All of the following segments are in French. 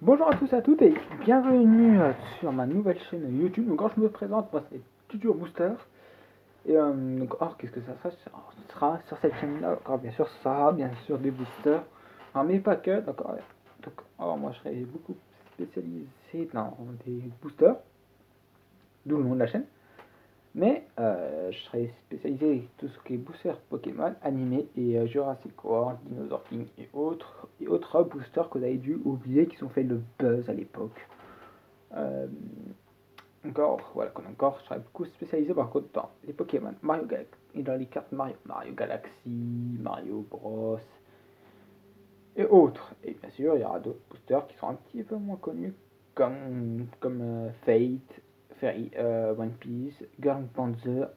Bonjour à tous et à toutes et bienvenue sur ma nouvelle chaîne YouTube. Donc quand je me présente, moi c'est Tutur Booster. Et donc qu'est-ce que ça sera? Ce sera sur cette chaîne-là, encore bien sûr, ça sera bien sûr des boosters. Mais pas que, moi je serai beaucoup spécialisé dans des boosters, d'où le nom de la chaîne. Mais je serai spécialisé tout ce qui est booster Pokémon, animé et Jurassic World, Dinosaur King et autres boosters que vous avez dû oublier qui sont fait le buzz à l'époque. Euh, encore, je serais beaucoup spécialisé par contre dans les Pokémon Mario Galaxy et dans les cartes Mario Galaxy, Mario Bros et autres. Et bien sûr, il y aura d'autres boosters qui sont un petit peu moins connus comme Fate, One Piece, Girl Panzer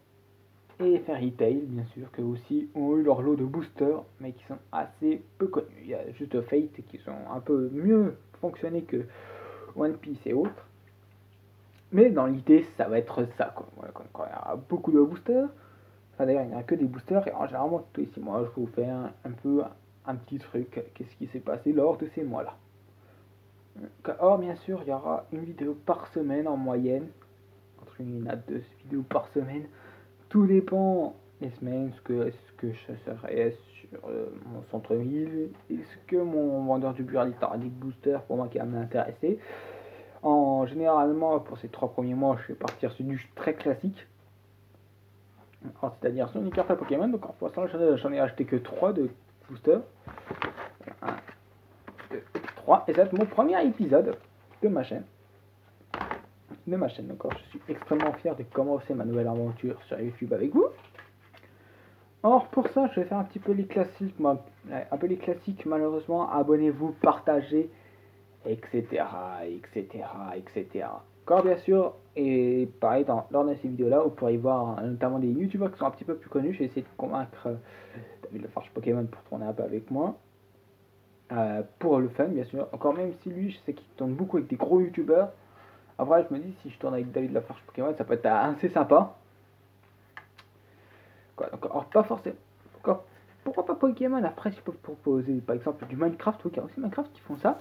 et Fairy Tail, bien sûr, que aussi ont eu leur lot de boosters, mais qui sont assez peu connus. Il y a juste Fate qui sont un peu mieux fonctionnés que One Piece et autres. Mais dans l'idée, ça va être ça, quoi. Voilà, quand il y aura beaucoup de boosters, enfin d'ailleurs, il n'y a que des boosters, et en généralement, tous les 6 mois, je vais vous faire un peu un petit truc, qu'est-ce qui s'est passé lors de ces mois-là. Or, bien sûr, il y aura une vidéo par semaine en moyenne, entre une à deux vidéos par semaine. Tout dépend des semaines, ce que je serai sur mon centre-ville, est-ce que mon vendeur du bureau aura des boosters pour moi qui va m'intéresser. Généralement, pour ces 3 premiers mois, je vais partir sur du très classique. C'est-à-dire sur une carte à Pokémon. Donc pour l'instant, j'en ai acheté que 3 de boosters. 1, 2, 3. Et ça va être mon premier épisode de ma chaîne. Donc je suis extrêmement fier de commencer ma nouvelle aventure sur YouTube avec vous. Or pour ça, je vais faire un petit peu les classiques. Malheureusement, abonnez-vous, partagez, etc. etc. etc. Encore bien sûr, et pareil, lors de ces vidéos-là, vous pourrez voir notamment des youtubeurs qui sont un petit peu plus connus. J'ai essayé de convaincre David Lafarge Pokémon pour tourner un peu avec moi. Pour le fun, bien sûr. Encore même si lui, je sais qu'il tourne beaucoup avec des gros youtubeurs. Après, je me dis, si je tourne avec David Lafarge Pokémon, ça peut être assez sympa. Donc, alors, pas forcément. Encore, pourquoi pas Pokémon? Après, je peux proposer par exemple du Minecraft. Oui, il y a aussi Minecraft qui font ça.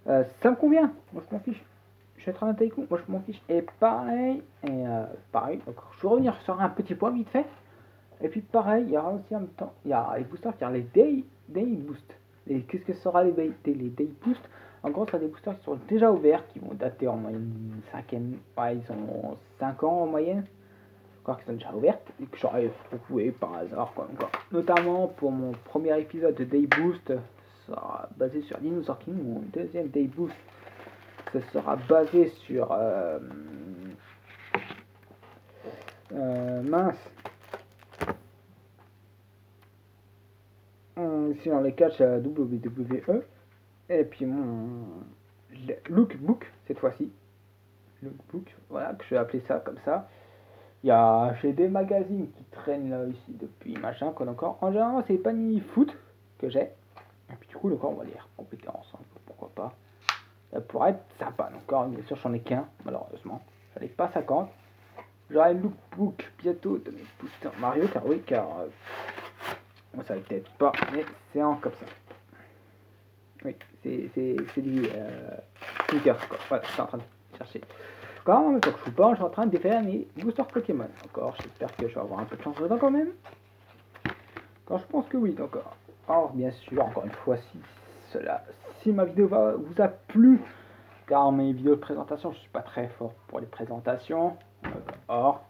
Ça me convient. Moi, je m'en fiche. Je vais être honnête avec vous. Moi, je m'en fiche. Et pareil. Donc, je vais revenir sur un petit point vite fait. Et puis, pareil, il y aura aussi en même temps. Il y a les boosters, il y a les Day Boost. Et qu'est-ce que sera les Day Boost? En gros, ce sera des boosters qui sont déjà ouverts, qui vont dater en moyenne d'une cinquième. Ouais, ils ont 5 ans en moyenne. Encore qui sont déjà ouvertes. Et que j'aurais trouvé par hasard, quoi. Encore. Notamment pour mon premier épisode de Day Boost, ça sera basé sur Dinosaur King. Mon deuxième Day Boost, ça sera basé sur. Mince. C'est dans les catchs WWE. Et puis mon lookbook, cette fois-ci. Lookbook, voilà, que je vais appeler ça comme ça. J'ai des magazines qui traînent là ici depuis machin, quoi encore. En général, c'est Panini Foot que j'ai. Et puis du coup, on va les compléter ensemble, pourquoi pas. Ça pourrait être sympa. Encore, bien sûr, j'en ai qu'un, malheureusement. J'en ai pas 50. J'aurai le lookbook bientôt de mes boosters Mario, car ça va peut-être pas, mais c'est en comme ça. Oui, c'est du sneakers, quoi. Voilà, je suis en train de chercher. Quand en même temps que je joue pas, je suis en train de défaire mes boosters Pokémon. Encore, j'espère que je vais avoir un peu de chance dedans quand même. Quand je pense que oui, donc. Or, bien sûr, encore une fois, si ma vidéo vous a plu, car mes vidéos de présentation, je suis pas très fort pour les présentations. Or,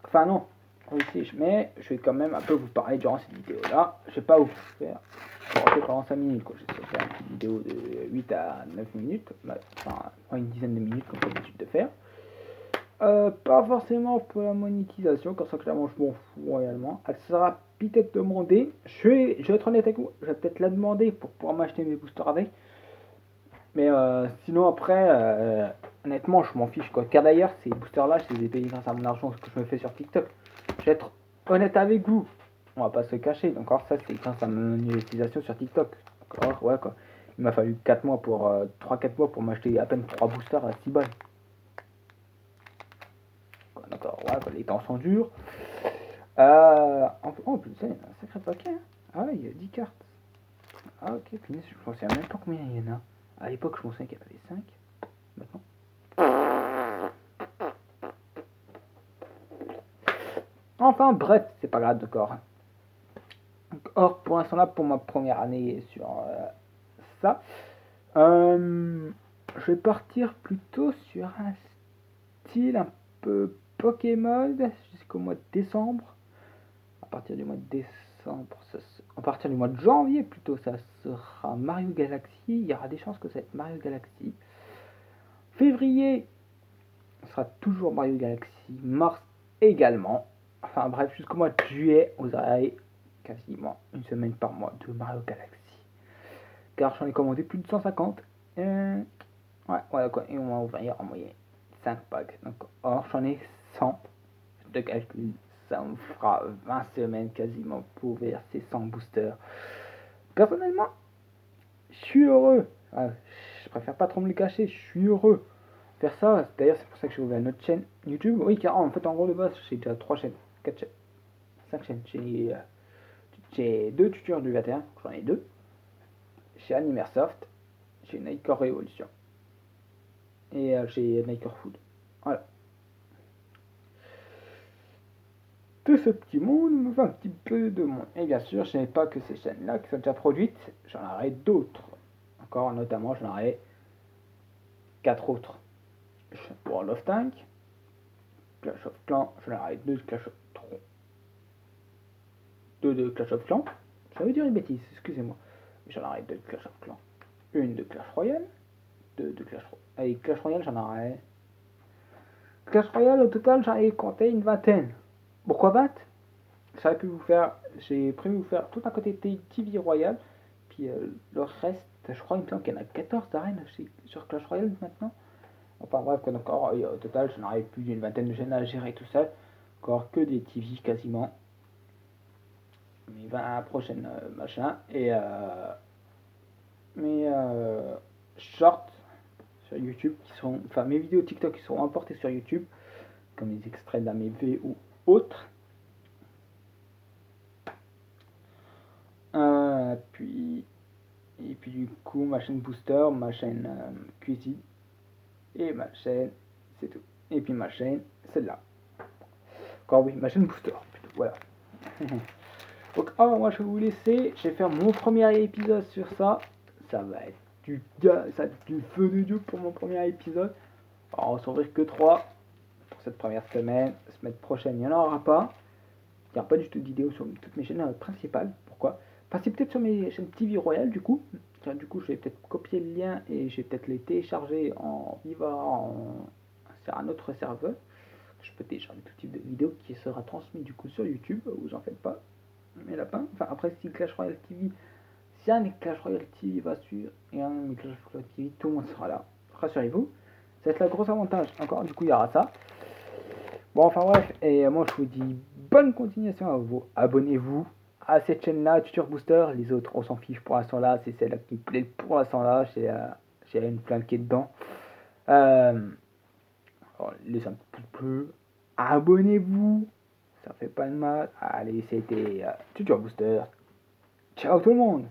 enfin non, oui, mais je vais quand même un peu vous parler durant cette vidéo-là. Je vais pas vous faire pendant 5 minutes, quoi. Je vais faire une petite vidéo de 8 à 9 minutes, enfin une dizaine de minutes comme j'ai l'habitude de faire. Pas forcément pour la monétisation, car ça clairement je m'en fous royalement. Elle sera peut-être demandée. Je vais être honnête avec vous, je vais peut-être la demander pour pouvoir m'acheter mes boosters avec. Mais sinon après, honnêtement je m'en fiche quoi. Car d'ailleurs ces boosters là, je les ai payés grâce à mon argent, ce que je me fais sur TikTok. Je vais être honnête avec vous. On va pas se cacher. Donc alors ça c'est grâce à mon utilisation sur TikTok. D'accord, ouais quoi. Il m'a fallu 4 mois pour 3-4 mois pour m'acheter à peine 3 boosters à 6 balles. D'accord, ouais, les temps sont durs. Oh putain, il y a un sacré paquet. Hein. Ah, il y a 10 cartes. Ah, ok, punaise, je pensais même pas combien il y en a. À l'époque, je pensais qu'il y en avait 5. Maintenant. Enfin, bref, c'est pas grave, d'accord. Or, pour l'instant, là, pour ma première année sur ça, je vais partir plutôt sur un style un peu Pokémon jusqu'au mois de décembre. À partir du mois de décembre, à partir du mois de janvier plutôt, ça sera Mario Galaxy. Il y aura des chances que ça va être Mario Galaxy. Février, ce sera toujours Mario Galaxy. Mars également. Enfin bref, jusqu'au mois de juillet, vous aurez quasiment une semaine par mois de Mario Galaxy. Car j'en ai commandé plus de 150. Ouais, voilà quoi. Et on va ouvrir en moyenne 5 packs. Donc, or, j'en ai 100 de calcul. Ça me fera 20 semaines quasiment pour ouvrir ces 100 boosters. Personnellement, je suis heureux. Ouais, je préfère pas trop me le cacher. Je suis heureux de faire ça. D'ailleurs, c'est pour ça que j'ai ouvert une autre chaîne YouTube. Oui, car en fait, en gros, de base, j'ai déjà 3 chaînes, 4 chaînes, 5 chaînes. J'ai 2 tuteurs du 21. J'en ai 2. J'ai Animairsoft. J'ai Nightcore Révolution. Et j'ai Nightcore Food. Voilà. Tout ce petit monde me fait un petit peu de monde. Et bien sûr, je n'ai pas que ces chaînes-là qui sont déjà produites, j'en aurai d'autres. Encore, notamment, j'en aurai 4 autres. World of Tank, Clash of Clans, j'en aurai 2 de Clash of Clans. 2 de Clash of Clans. Ça veut dire une bêtise, excusez-moi. J'en aurai 2 de Clash of Clans. Une de Clash Royale, 2 de Clash Royale. Avec Clash Royale, j'en aurai. Clash Royale, au total, j'en ai compté une vingtaine. Pourquoi 20? J'aurais pu vous faire, j'ai prévu vous faire tout un côté TV Royal, puis le reste, je crois, il me semble qu'il y en a 14 d'arènes sur Clash Royale maintenant. Enfin bref, quoi, donc, au total, je n'aurai plus d'une vingtaine de chaînes à gérer tout seul, encore que des TV quasiment. Mais 20 prochaines machin, et mes shorts sur YouTube qui sont, enfin mes vidéos TikTok qui seront importées sur YouTube, comme les extraits d'AMV ou autres. Puis et puis du coup, ma chaîne Booster, ma chaîne Cuisine, et ma chaîne, c'est tout. Et puis ma chaîne, celle-là. Encore oui, ma chaîne Booster, plutôt, voilà. Donc, moi je vais vous laisser, je vais faire mon premier épisode sur ça. Ça va être du feu de Dieu pour mon premier épisode. Alors, on va s'ouvrir que 3 pour cette première semaine. Semaine prochaine, il n'y en aura pas. Il n'y aura pas du tout de vidéo sur toutes mes chaînes principales. Pourquoi? Parce que peut-être sur mes chaînes TV Royal du coup. Du coup, je vais peut-être copier le lien et je vais peut-être les télécharger en Viva sur un autre serveur. Je peux télécharger tout type de vidéo qui sera transmis du coup sur YouTube. Vous en faites pas, mes lapins. Enfin, après, si Clash Royale TV, si un Clash Royale TV va suivre et un Clash Royale TV, tout le monde sera là. Rassurez-vous. Ça va être le gros avantage. Encore, du coup, il y aura ça. Bon, enfin bref, et moi je vous dis bonne continuation à vous. Abonnez-vous à cette chaîne-là, Tutor Booster. Les autres, on s'en fiche pour l'instant là. C'est celle-là qui me plaît pour l'instant là. J'ai une plainte qui est dedans. Laissez un petit peu. Abonnez-vous. Ça fait pas de mal. Allez, c'était Tutor Booster. Ciao tout le monde.